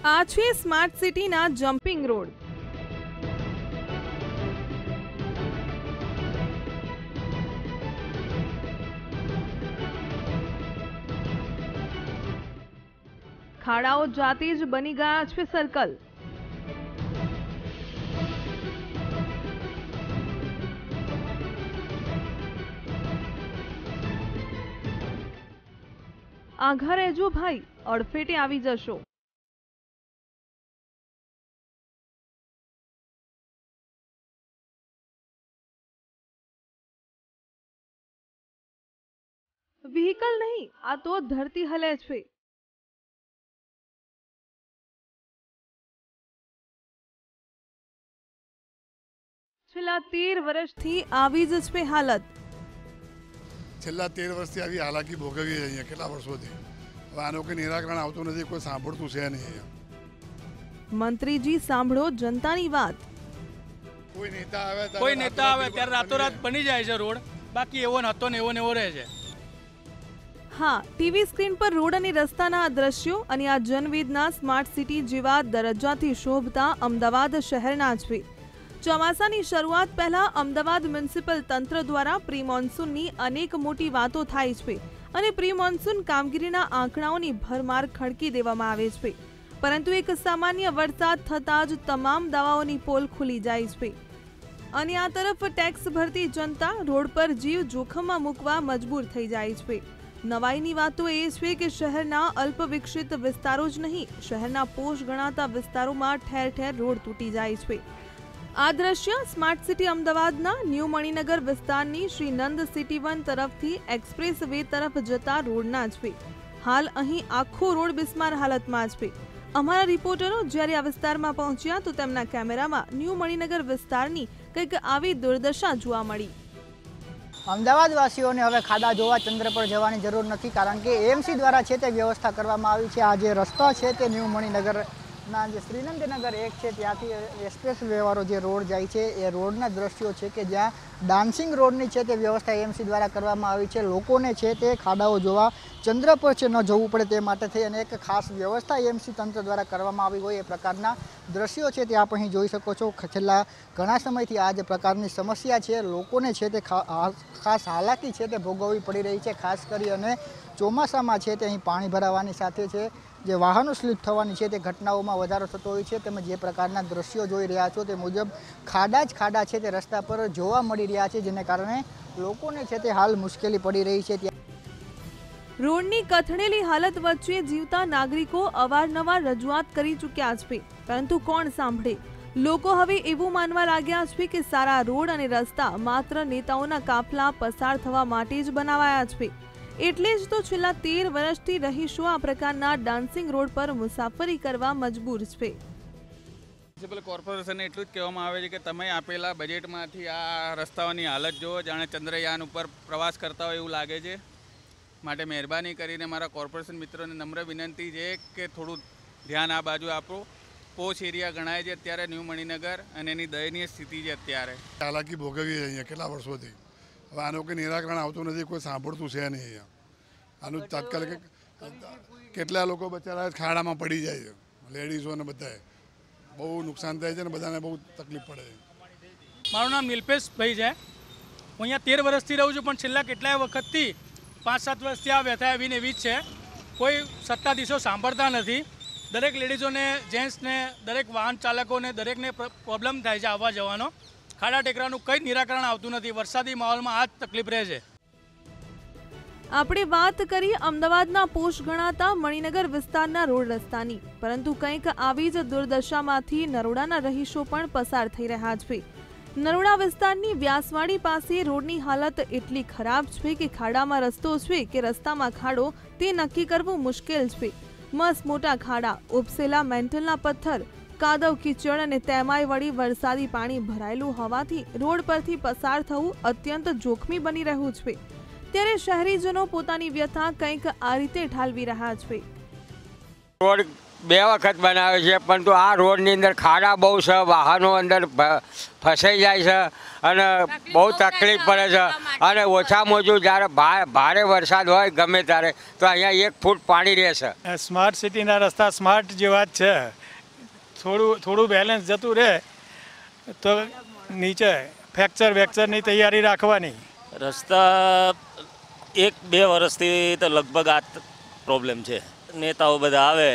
આ છે સ્માર્ટ સિટીના જમ્પિંગ રોડ। ખાડાઓ જાતે જ બની ગયા છે સર્કલ। આઘા રહેજો ભાઈ, અડફેટે આવી જશો। વ્હીકલ નહીં, આ તો ધરતી હલે છે। છેલ્લા 13 વર્ષથી આવી જ છે હાલત। છેલ્લા 13 વર્ષથી આવી હાલાકી ભોગવીએ અહીંયા કેટલા વર્ષોથી। હવે આનું કોઈ નિરાકરણ આવતું નથી, કોઈ સાંભળતું છે નહીં અહીંયા। મંત્રીજી સાંભળો જનતાની વાત। કોઈ નેતા આવે ત્યારે રાતોરાત બની જાય છે રોડ, બાકી એવો ને હતો ને એવો રહે છે। હા, ટીવી સ્ક્રીન પર રોડ અને રસ્તાના આ દ્રશ્યો અને આ જનવેદના સ્માર્ટ સિટી જેવા દરજ્જાથી શોભતા અમદાવાદ શહેરના છે। ચોમાસાની શરૂઆત પહેલા અમદાવાદ મ્યુનિસિપલ તંત્ર દ્વારા પ્રી મોન્સૂનની અનેક મોટી વાતો થાય છે અને પ્રી મોન્સૂન કામગીરીના આંકડાઓની ભરમાર ખડકી દેવામાં આવે છે, પરંતુ એક સામાન્ય વરસાદ થતાં જ તમામ દાવાઓની પોલ ખુલી જાય છે અને આ તરફ ટેક્સ ભરતી જનતા રોડ પર જીવ જોખમમાં મૂકવા મજબૂર થઈ જાય છે। નવાઈની વાતો એ છે કે શહેરના અલ્પ વિકસિત વિસ્તારો જ નહીં, શહેરના પોષ ગણાતા વિસ્તારોમાં ઠેર ઠેર રોડ તૂટી જાય છે। આ દ્રશ્ય સ્માર્ટ સિટી અમદાવાદના ન્યૂ મણિનગર વિસ્તારની શ્રી નંદ સિટી 1 તરફથી એક્સપ્રેસ વે તરફ જતા રોડના છે। હાલ અહીં આખો રોડ બિસ્માર હાલતમાં છે। અમારા રિપોર્ટરો જ્યારે આ વિસ્તારમાં પહોંચ્યા તો તેમના કેમેરામાં ન્યૂ મણિનગર વિસ્તારની કંઈક આવી દુર્દશા જોવા મળી। અમદાવાદવાસીઓને હવે ખાડા જોવા ચંદ્ર પર જવાની જરૂર નથી, કારણ કે એએમસી દ્વારા છે તે વ્યવસ્થા કરવામાં આવી છે। આ જે રસ્તો છે તે ન્યૂ મણિનગરના જે શ્રીનંદનગર 1 છે ત્યાંથી એક્સપ્રેસ વે વાળો જે રોડ જાય છે એ રોડના દ્રશ્યો છે કે જ્યાં ડાન્સિંગ રોડની છે તે વ્યવસ્થા એએમસી દ્વારા કરવામાં આવી છે। લોકોને છે તે ખાડાઓ જોવા ચંદ્ર પર છે ન જવું પડે તે માટે થઈ અને એક ખાસ વ્યવસ્થા એએમસી તંત્ર દ્વારા કરવામાં આવી હોય એ પ્રકારના દ્રશ્યો છે તે આપ અહીં જોઈ શકો છો। છેલ્લા ઘણા સમયથી આ જે પ્રકારની સમસ્યા છે લોકોને છે તે ખાસ હાલાકી છે તે ભોગવવી પડી રહી છે। ખાસ કરી અને ચોમાસામાં છે તે અહીં પાણી ભરાવાની સાથે છે જે વાહનો સ્લીપ થવાની છે તે ઘટનાઓમાં વધારો થતો હોય છે। તમે જે પ્રકારના દ્રશ્યો જોઈ રહ્યા છો તે મુજબ ખાડા જ ખાડા છે તે રસ્તા પર જોવા મળી રહ્યા છે, જેને કારણે લોકોને છે તે હાલ મુશ્કેલી પડી રહી છે। રોડની કથળેલી હાલત વચ્ચે જીવતા નાગરિકો અવારનવાર રજૂઆત કરી ચૂક્યા છે, પરંતુ કોણ સાંભળે? લોકો હવે એવું માનવા લાગ્યા છે કે સારા રોડ અને રસ્તા માત્ર નેતાઓના કાફલા પસાર થવા માટે જ બનાવાયા છે। એટલે જ તો છેલ્લા 13 વર્ષથી રહીશો આ પ્રકારના ડાન્સિંગ રોડ પર મુસાફરી કરવા મજબૂર છે। મ્યુનિસિપલ કોર્પોરેશનને એટલું જ કહેવામાં આવે છે કે તમે આપેલા બજેટમાંથી આ રસ્તાઓની હાલત જુઓ, જાણે ચંદ્રયાન ઉપર પ્રવાસ કરતા હોય એવું લાગે છે। માટે મહેરબાની કરીને મારા કોર્પોરેશન મિત્રોને નમ્ર વિનંતી છે કે થોડું ધ્યાન આ બાજુ આપો। પોશ એરિયા ગણાય છે અત્યારે ન્યૂ મણિનગર અને એની દયનીય સ્થિતિ છે અત્યારે। હાલાકી ભોગવીએ અહીંયા કેટલા વર્ષોથી। હવે આનું કોઈ નિરાકરણ આવતું નથી, કોઈ સાંભળતું છે નહીં અહીંયા। આનું તાત્કાલિક કેટલા લોકો બચારા ખાડામાં પડી જાય છે, લેડીઝો અને બધાએ બહુ નુકસાન થાય છે અને બધાને બહુ તકલીફ પડે છે। મારું નામ નિલ્પેશભાઈ છે, હું અહીંયા 13 વર્ષથી રહું છું, પણ છેલ્લા કેટલાય વખતથી 5-7 વર્ષથી આ વ્યથા આવીને એવી જ છે। કોઈ સત્તાધીશો સાંભળતા નથી। દરેક લેડીઝોને, જેન્ટ્સને, દરેક વાહન ચાલકોને દરેકને પ્રોબ્લેમ થાય છે આવવા જવાનો। ખાડા ટેકરાનું કંઈ નિરાકરણ આવતું નથી। વરસાદી માહોલમાં આ જ તકલીફ રહે છે। આપણે વાત કરી અમદાવાદના પોષ ગણાતા મણિનગર વિસ્તારના રોડ રસ્તાની, પરંતુ કંઈક આવી જ દુર્દશામાંથી નરોડાના રહીશો પણ પસાર થઈ રહ્યા છે। નરોડા વિસ્તારની વ્યાસવાડી પાસે રોડની હાલત એટલી ખરાબ છે કે ખાડામાં રસ્તો છે કે રસ્તામાં ખાડો તે નક્કી કરવું મુશ્કેલ છે। મસ્ત મોટા ખાડા, ઉપસેલા મેન્ટલના પથ્થર, કાદવ કીચડ અને તેમાંય વળી વરસાદી પાણી ભરાયેલું હોવાથી રોડ પરથી પસાર થવું અત્યંત જોખમી બની રહ્યું છે। ત્યારે શહેરીજનો પોતાની વ્યથા કંઈક આ રીતે ઠાલવી રહ્યા છે। રોડ 2 વખત બનાવ્યો છે, પરંતુ આ રોડની અંદર ખાડા બહુ છે, વાહનો અંદર ફસાઈ જાય છે અને બહુ તકલીફ પડે છે. અને ઓછામાં ઓછું જ્યારે ભારે વરસાદ હોય ગમે ત્યારે તો અહીંયા 1 ફૂટ પાણી રહેશે. સ્માર્ટ સિટીના રસ્તા સ્માર્ટ જેવા જ છે. થોડું બેલેન્સ જતું રહે તો નીચે ફ્રેક્ચરની તૈયારી રાખવાની. રસ્તા 1-2 વર્ષથી તો લગભગ આ પ્રોબ્લેમ છે. નેતાઓ બધા આવે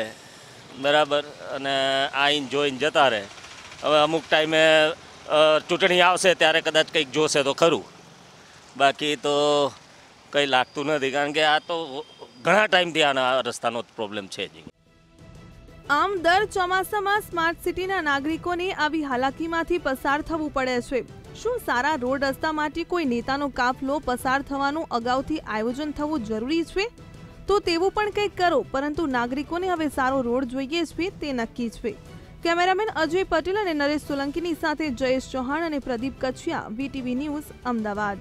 બરાબર અને આઈને જોઈને જતા રહે. હવે અમુક ટાઈમે ચૂંટણી આવશે ત્યારે કદાચ કંઈક જોશે તો ખરું, બાકી તો કંઈ લાગતું નથી, કારણ કે આ તો ઘણા ટાઈમથી આના રસ્તાનો પ્રોબ્લેમ છે જ. આમ દર ચોમાસામાં સ્માર્ટ સિટીના નાગરિકોને આવી હાલાકીમાંથી પસાર થવું પડે છે. શું સારા રોડ રસ્તા માટે કોઈ નેતાનો કાફલો પસાર થવાનું અગાઉથી આયોજન થવું જરૂરી છે? તો તેવું પણ કંઈક કરો, પરંતુ નાગરિકોને હવે સારો રોડ જોઈએ છે તે નક્કી છે. કેમેરામેન અજય પટેલ અને નરેશ સોલંકીની સાથે જયેશ ચૌહાણ અને પ્રદીપ કચ્છિયા, VTV ન્યૂઝ, અમદાવાદ.